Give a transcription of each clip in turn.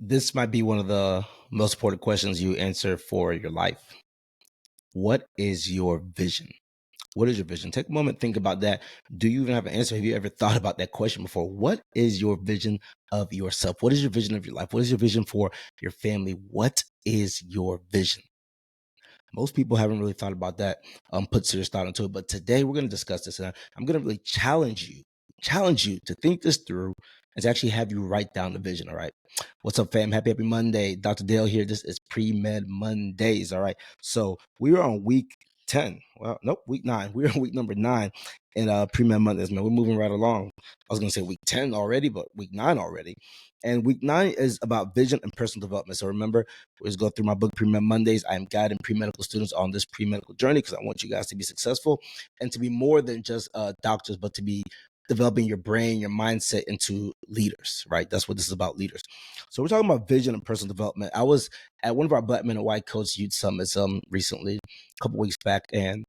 This might be one of the most important questions you answer for your life. What is your vision? What is your vision? Take a moment, think about that. Do you even have an answer? Have you ever thought about that question before? What is your vision of yourself? What is your vision of your life? What is your vision for your family? What is your vision? Most people haven't really thought about that, put serious thought into it. But today we're going to discuss this, and I'm going to really challenge you to think this through and to actually have you write down the vision. All right. What's up, fam? Happy Monday. Dr. Dale here. This is Pre-Med Mondays. All right. So we are on week 10. Well, nope, week 9. We're on week number 9 in Pre-Med Mondays, man. We're moving right along. I was going to say week 10 already, but week 9 already. And week 9 is about vision and personal development. So remember, we just go through my book, Pre-Med Mondays. I am guiding pre-medical students on this pre-medical journey because I want you guys to be successful and to be more than just doctors, but to be developing your brain, your mindset into leaders, right? That's what this is about, leaders. So we're talking about vision and personal development. I was at one of our Black Men and White Coach Youth Summits recently, a couple weeks back, and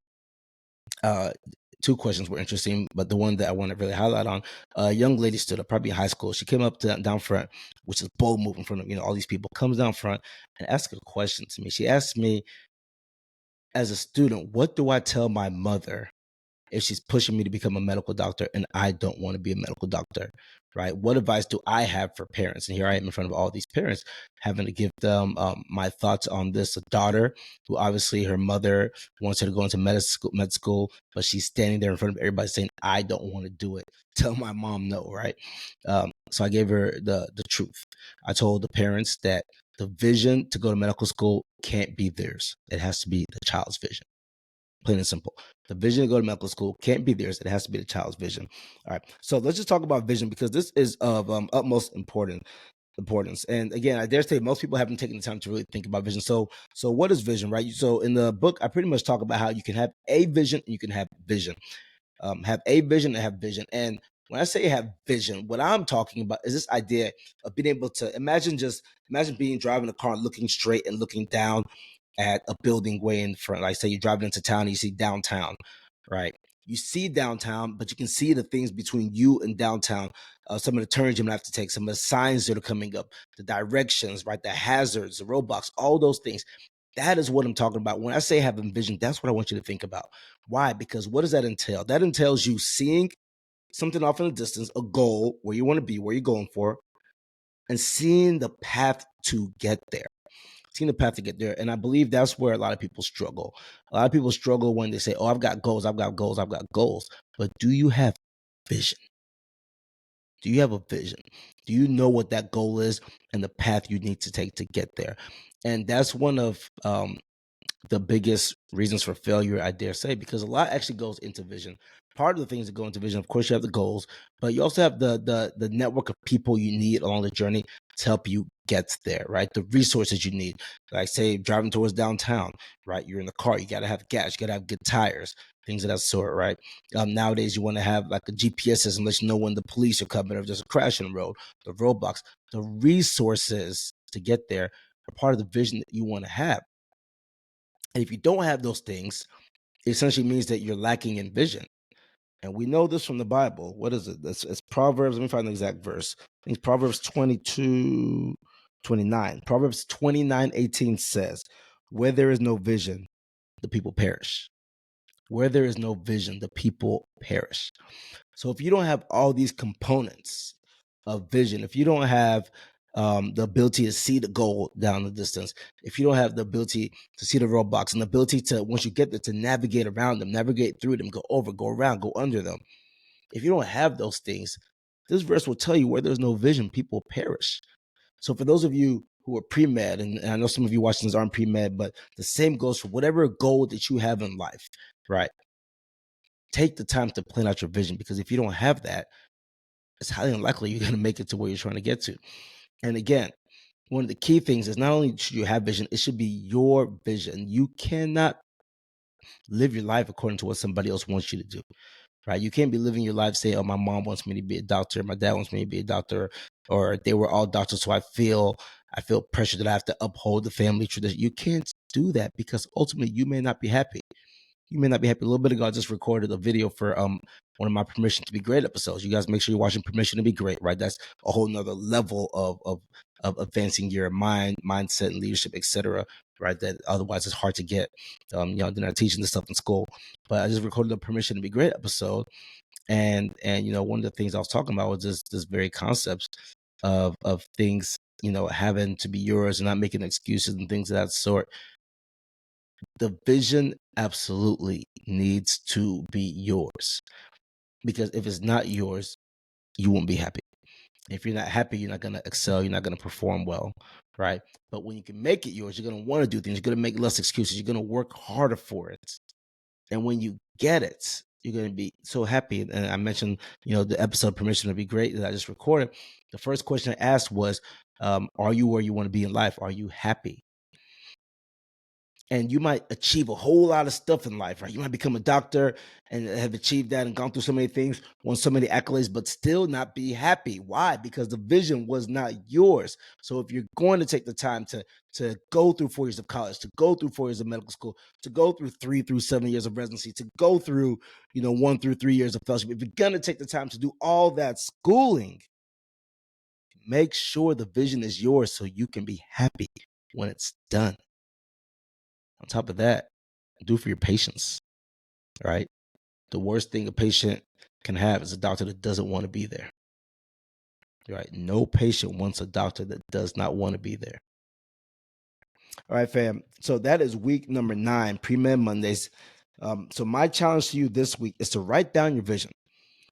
two questions were interesting, but the one that I want to really highlight on, a young lady stood up, probably in high school. She came up down front, which is bold move in front of all these people, comes down front and asked a question to me. She asked me, as a student, what do I tell my mother if she's pushing me to become a medical doctor and I don't want to be a medical doctor, right? What advice do I have for parents? And here I am in front of all these parents having to give them my thoughts on this. A daughter who obviously her mother wants her to go into med school, but she's standing there in front of everybody saying, I don't want to do it. Tell my mom no, right? So I gave her the truth. I told the parents that the vision to go to medical school can't be theirs. It has to be the child's vision. Plain and simple. The vision to go to medical school can't be theirs. It has to be the child's vision. All right. So let's just talk about vision because this is of utmost importance. And again, I dare say most people haven't taken the time to really think about vision. So what is vision, right? So in the book, I pretty much talk about how you can have a vision and you can have vision. Have a vision and have vision. And when I say have vision, what I'm talking about is this idea of being able to imagine being driving a car, looking straight and looking down at a building way in front. Like say you're driving into town and you see downtown, right? You see downtown, but you can see the things between you and downtown. Some of the turns you're gonna have to take, some of the signs that are coming up, the directions, right? The hazards, the roadblocks, all those things. That is what I'm talking about. When I say having vision, that's what I want you to think about. Why? Because what does that entail? That entails you seeing something off in the distance, a goal, where you want to be, where you're going for, and seeing the path to get there. Seeing the path to get there. And I believe that's where a lot of people struggle. A lot of people struggle when they say, oh, I've got goals, I've got goals, I've got goals. But do you have vision? Do you have a vision? Do you know what that goal is and the path you need to take to get there? And that's one of the biggest reasons for failure, I dare say, because a lot actually goes into vision. Part of the things that go into vision, of course, you have the goals, but you also have the network of people you need along the journey to help you get there, right? The resources you need, like say driving towards downtown, right? You're in the car, you gotta have gas, you gotta have good tires, things of that sort, right? Nowadays, you want to have like a GPS system, let you know when the police are coming or if there's a crash in the road, the roadblocks, the resources to get there are part of the vision that you want to have. And if you don't have those things, it essentially means that you're lacking in vision. And we know this from the Bible. What is it? It's Proverbs. Let me find the exact verse. I think it's Proverbs 22:29. Proverbs 29:18 says, where there is no vision, the people perish. Where there is no vision, the people perish. So if you don't have all these components of vision, if you don't have the ability to see the goal down the distance, if you don't have the ability to see the roadblocks and the ability to, once you get there, to navigate around them, navigate through them, go over, go around, go under them. If you don't have those things, this verse will tell you where there's no vision, people perish. So for those of you who are pre-med, and I know some of you watching this aren't pre-med, but the same goes for whatever goal that you have in life, right? Take the time to plan out your vision, because if you don't have that, it's highly unlikely you're going to make it to where you're trying to get to. And again, one of the key things is not only should you have vision, it should be your vision. You cannot live your life according to what somebody else wants you to do, right? You can't be living your life saying, oh, my mom wants me to be a doctor, my dad wants me to be a doctor, or they were all doctors, so I feel pressure that I have to uphold the family tradition. You can't do that, because ultimately you may not be happy. You may not be happy. A little bit ago, I just recorded a video for one of my Permission to Be Great episodes. You guys make sure you're watching Permission to Be Great, right? That's a whole nother level of of advancing your mindset, and leadership, etc. Right? That otherwise it's hard to get. They're not teaching this stuff in school. But I just recorded the Permission to Be Great episode, and one of the things I was talking about was this very concepts of things having to be yours and not making excuses and things of that sort. The vision absolutely needs to be yours, because if it's not yours, you won't be happy. If you're not happy, you're not going to excel, you're not going to perform well, right? But when you can make it yours, you're going to want to do things, you're going to make less excuses, you're going to work harder for it. And when you get it, you're going to be so happy. And I mentioned, the episode Permission to Be Great that I just recorded. The first question I asked was, are you where you want to be in life? Are you happy? And you might achieve a whole lot of stuff in life, right? You might become a doctor and have achieved that and gone through so many things, won so many accolades, but still not be happy. Why? Because the vision was not yours. So if you're going to take the time to go through 4 years of college, to go through 4 years of medical school, to go through 3 through 7 years of residency, to go through 1 through 3 years of fellowship, if you're gonna take the time to do all that schooling, make sure the vision is yours so you can be happy when it's done. On top of that, do for your patients, right? The worst thing a patient can have is a doctor that doesn't want to be there, right? No patient wants a doctor that does not want to be there. All right, fam. So that is week number 9, Pre-Med Mondays. So my challenge to you this week is to write down your vision,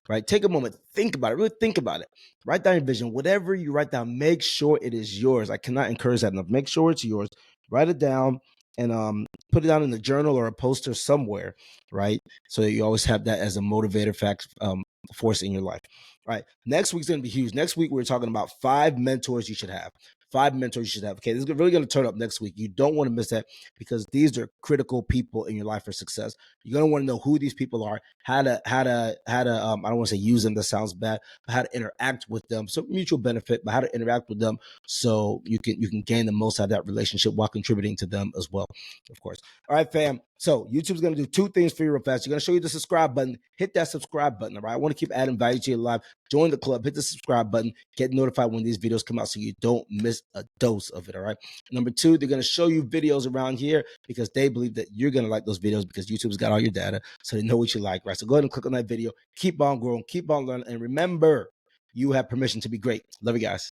right? Take a moment, think about it, really think about it. Write down your vision. Whatever you write down, make sure it is yours. I cannot encourage that enough. Make sure it's yours. Write it down and put it down in a journal or a poster somewhere, right? So that you always have that as a motivator force in your life. All right. Next week's going to be huge. Next week, we're talking about 5 mentors you should have. 5 mentors you should have. Okay, this is really going to turn up next week. You don't want to miss that, because these are critical people in your life for success. You're going to want to know who these people are, how to I don't want to say use them, that sounds bad, but how to interact with them. So mutual benefit, but how to interact with them so you can gain the most out of that relationship while contributing to them as well, of course. All right, fam. So YouTube's going to do 2 things for you real fast. You're going to show you the subscribe button. Hit that subscribe button, all right? I want to keep adding value to your life. Join the club. Hit the subscribe button. Get notified when these videos come out so you don't miss a dose of it, all right? Number 2, they're going to show you videos around here because they believe that you're going to like those videos because YouTube's got all your data, so they know what you like, right? So go ahead and click on that video. Keep on growing. Keep on learning. And remember, you have permission to be great. Love you guys.